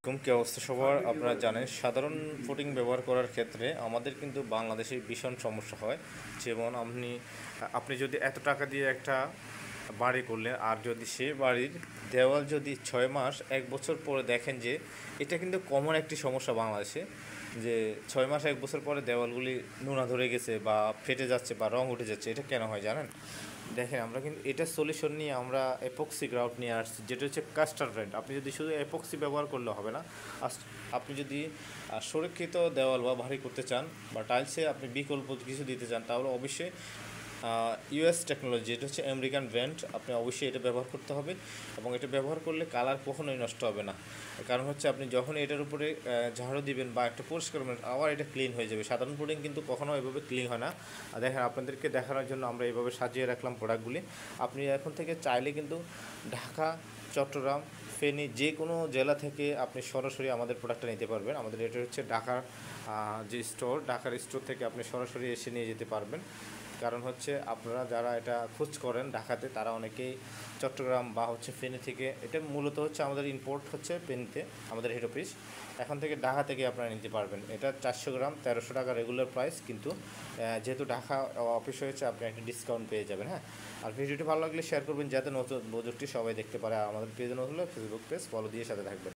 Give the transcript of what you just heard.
কি অবস্থা সবার? আপনারা জানেন সাধারণ ফুটিং ব্যবহার করার ক্ষেত্রে আমাদের কিন্তু বাংলাদেশে ভীষণ সমস্যা হয়। যেমন আপনি যদি এত টাকা দিয়ে একটা বাড়ি করলেন, আর যদি সে বাড়ির দেওয়াল যদি 6 মাস 1 বছর পরে দেখেন যে এটা কিন্তু কমন একটি সমস্যা বাংলাদেশে, যে 6 মাস 1 বছর পরে দেওয়ালগুলি নোনা ধরে গেছে বা ফেটে যাচ্ছে বা রং উঠে যাচ্ছে। এটা কেন হয় জানেন? দেখেন, আমরা কিন্তু এটা সলিউশন নিয়ে আমরা এপক্সি গ্রাউট নিয়ে আসছি, যেটা হচ্ছে কাস্টার ব্র্যান্ড। আপনি যদি শুধু এপক্সি ব্যবহার করলে হবে না। আপনি যদি সুরক্ষিত দেওয়াল বা ভারী করতে চান বা টাইলসে আপনি বিকল্প কিছু দিতে চান, তাহলে অবশ্যই ইউএস টেকনোলজি, এটা হচ্ছে আমেরিকান ব্র্যান্ড, আপনি অবশ্যই এটা ব্যবহার করতে হবে। এবং এটা ব্যবহার করলে কালার কখনোই নষ্ট হবে না। কারণ হচ্ছে আপনি যখন এটার উপরে ঝাড়ু দিবেন বা একটা পরিষ্কার করবেন, আবার এটা ক্লিন হয়ে যাবে। সাধারণ পুডিং কিন্তু কখনো এভাবে ক্লিন হয় না। আর দেখেন, আপনাদেরকে দেখানোর জন্য আমরা এইভাবে সাজিয়ে রাখলাম প্রোডাক্টগুলি। আপনি এখন থেকে চাইলে কিন্তু ঢাকা, চট্টগ্রাম, ফেনী যে কোনো জেলা থেকে আপনি সরাসরি আমাদের প্রোডাক্টটা নিতে পারবেন। আমাদের এটা হচ্ছে ঢাকার যে স্টোর, ঢাকার স্টোর থেকে আপনি সরাসরি এসে নিয়ে যেতে পারবেন। কারণ হচ্ছে আপনারা যারা এটা খোঁজ করেন ঢাকাতে, তারা অনেকেই চট্টগ্রাম বা হচ্ছে ফেনী থেকে, এটা মূলত হচ্ছে আমাদের ইম্পোর্ট হচ্ছে ফেনীতে, আমাদের হেড অফিস। এখন থেকে ঢাকা থেকে আপনারা নিতে পারবেন। এটা 400 গ্রাম 1300 টাকা রেগুলার প্রাইস, কিন্তু যেহেতু ঢাকা অফিস হয়েছে, আপনি একটা ডিসকাউন্ট পেয়ে যাবেন। হ্যাঁ, আর ভিডিওটি ভালো লাগলে শেয়ার করবেন, যাতে নতুন প্রযুক্তি সবাই দেখতে পারে। আর আমাদের পেজে নতুন হলে ফেসবুক পেজ ফলো দিয়ে সাথে থাকবেন।